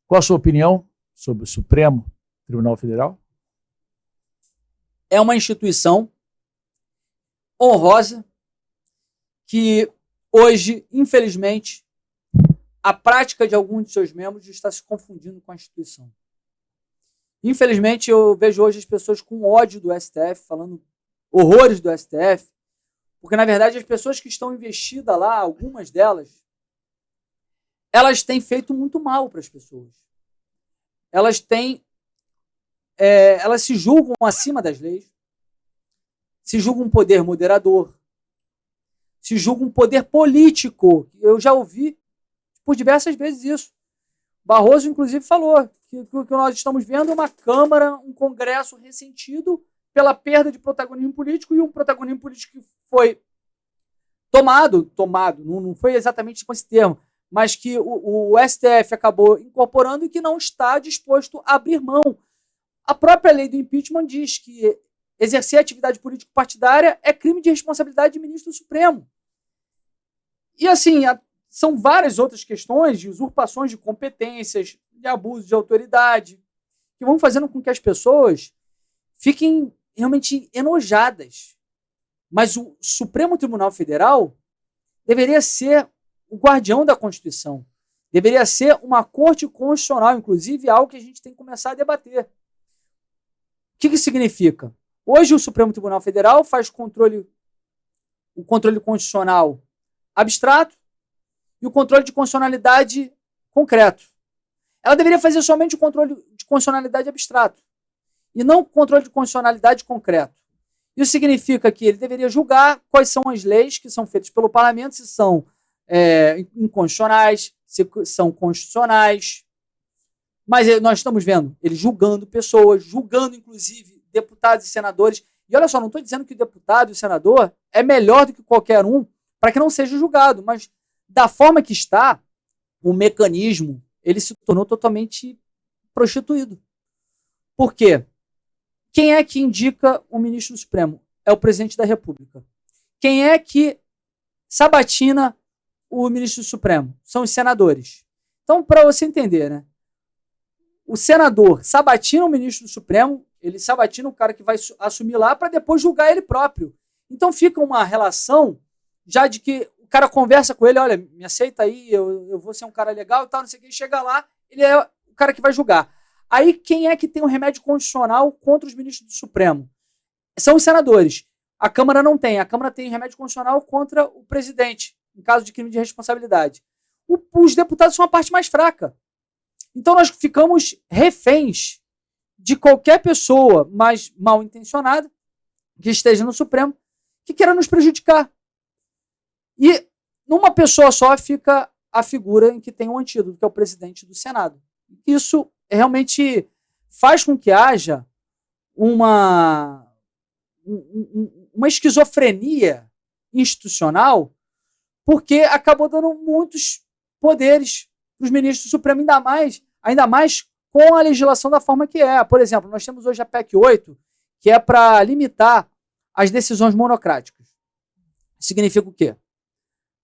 Qual a sua opinião sobre o Supremo Tribunal Federal? É uma instituição honrosa que hoje, infelizmente, a prática de alguns de seus membros está se confundindo com a instituição. Infelizmente, eu vejo hoje as pessoas com ódio do STF, falando horrores do STF, porque, na verdade, as pessoas que estão investidas lá, algumas delas, elas têm feito muito mal para as pessoas. Elas se julgam acima das leis, se julgam um poder moderador, se julgam um poder político. Eu já ouvi por diversas vezes isso. Barroso, inclusive, falou que o que nós estamos vendo é uma Câmara, um Congresso ressentido pela perda de protagonismo político, e um protagonismo político que foi tomado, não foi exatamente com esse termo, mas que o STF acabou incorporando e que não está disposto a abrir mão. A própria lei do impeachment diz que exercer atividade político-partidária é crime de responsabilidade de ministro do Supremo. E assim, são várias outras questões de usurpações de competências, de abuso de autoridade, que vão fazendo com que as pessoas fiquem realmente enojadas. Mas o Supremo Tribunal Federal deveria ser o guardião da Constituição. Deveria ser uma corte constitucional, inclusive algo que a gente tem que começar a debater. O que significa? Hoje o Supremo Tribunal Federal faz o controle constitucional abstrato e o controle de constitucionalidade concreto. Ela deveria fazer somente o controle de constitucionalidade abstrato e não o controle de constitucionalidade concreto. Isso significa que ele deveria julgar quais são as leis que são feitas pelo parlamento, se são inconstitucionais, se são constitucionais. Mas nós estamos vendo ele julgando pessoas, julgando inclusive deputados e senadores. E olha só, não estou dizendo que o deputado e o senador é melhor do que qualquer um para que não seja julgado, mas da forma que está, o mecanismo ele se tornou totalmente prostituído. Por quê? Quem é que indica o ministro do Supremo? É o presidente da República. Quem é que sabatina o ministro do Supremo? São os senadores. Então, para você entender, né? O senador sabatina o ministro do Supremo, ele sabatina o cara que vai assumir lá para depois julgar ele próprio. Então fica uma relação já de que o cara conversa com ele, olha, me aceita aí, eu vou ser um cara legal e tal, não sei o que, chega lá, ele é o cara que vai julgar. Aí quem é que tem um remédio constitucional contra os ministros do Supremo? São os senadores. A Câmara não tem. A Câmara tem remédio constitucional contra o presidente, em caso de crime de responsabilidade. Os deputados são a parte mais fraca. Então nós ficamos reféns de qualquer pessoa mais mal intencionada que esteja no Supremo que queira nos prejudicar. E numa pessoa só fica a figura em que tem um antídoto, que é o presidente do Senado. Isso realmente faz com que haja uma esquizofrenia institucional, porque acabou dando muitos poderes para os ministros do Supremo, ainda mais com a legislação da forma que é. Por exemplo, nós temos hoje a PEC 8, que é para limitar as decisões monocráticas. Significa o quê?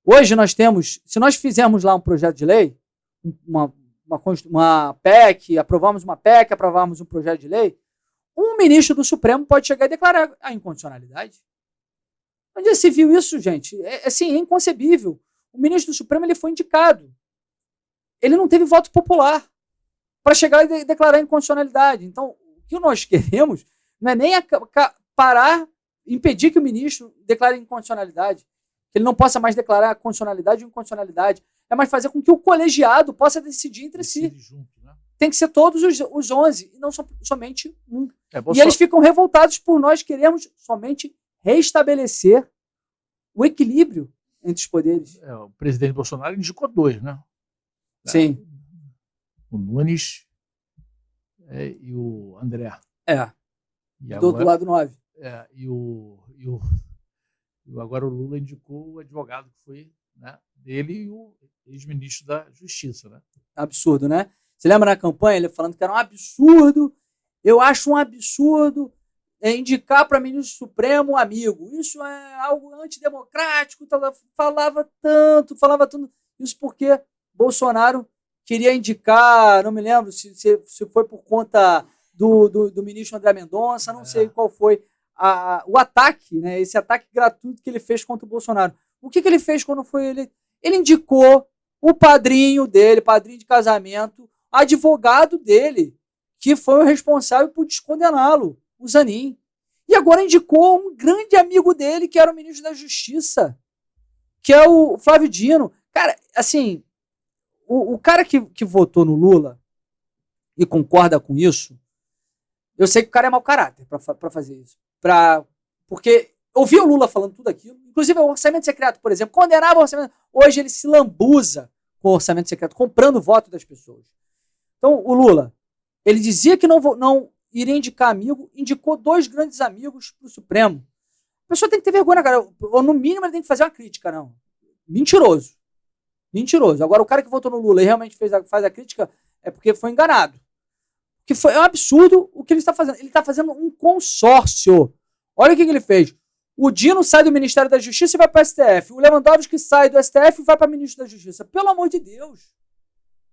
Hoje nós temos, se nós fizermos lá um projeto de lei, uma PEC, aprovamos uma PEC, aprovamos um projeto de lei, um ministro do Supremo pode chegar e declarar a inconstitucionalidade. Onde já se viu isso, gente? É inconcebível. O ministro do Supremo ele foi indicado. Ele não teve voto popular para chegar e declarar a inconstitucionalidade. Então, o que nós queremos não é nem impedir que o ministro declare inconstitucionalidade, que ele não possa mais declarar a constitucionalidade ou inconstitucionalidade, é mais fazer com que o colegiado possa decidir entre si. Junto, né? Tem que ser todos os 11, e não somente um. E eles ficam revoltados por nós queremos somente restabelecer o equilíbrio entre os poderes. O presidente Bolsonaro indicou 2, né? Sim. O Nunes e o André. E do outro lado 9. Agora o Lula indicou o advogado que foi, né, dele e o ex-ministro da Justiça, né? Absurdo, né? Você lembra na campanha ele falando que era um absurdo? Eu acho um absurdo indicar para ministro Supremo um amigo. Isso é algo antidemocrático. Falava tanto. Isso porque Bolsonaro queria indicar, não me lembro se foi por conta do ministro André Mendonça, não sei qual foi o ataque, né, esse ataque gratuito que ele fez contra o Bolsonaro. O que ele fez quando foi ele? Ele indicou o padrinho dele, padrinho de casamento, advogado dele, que foi o responsável por descondená-lo, o Zanin. E agora indicou um grande amigo dele, que era o ministro da Justiça, que é o Flávio Dino. Cara, assim, o cara que votou no Lula e concorda com isso, eu sei que o cara é mau caráter para fazer isso. Porque ouvir o Lula falando tudo aquilo, inclusive o orçamento secreto, por exemplo, condenava o orçamento. Hoje ele se lambuza com o orçamento secreto, comprando o voto das pessoas. Então, o Lula, ele dizia que não iria indicar amigo, indicou 2 grandes amigos para o Supremo. A pessoa tem que ter vergonha, cara. Ou no mínimo ele tem que fazer uma crítica, não. Mentiroso. Mentiroso. Agora, o cara que votou no Lula e realmente faz a crítica é porque foi enganado. Que é um absurdo o que ele está fazendo. Ele está fazendo um consórcio. Olha o que ele fez. O Dino sai do Ministério da Justiça e vai para o STF. O Lewandowski sai do STF e vai para o Ministro da Justiça. Pelo amor de Deus.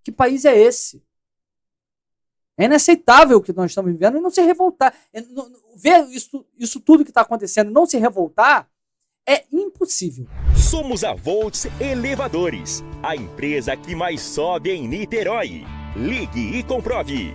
Que país é esse? É inaceitável o que nós estamos vivendo e não se revoltar. Ver isso tudo que está acontecendo e não se revoltar é impossível. Somos a Volts Elevadores, a empresa que mais sobe em Niterói. Ligue e comprove.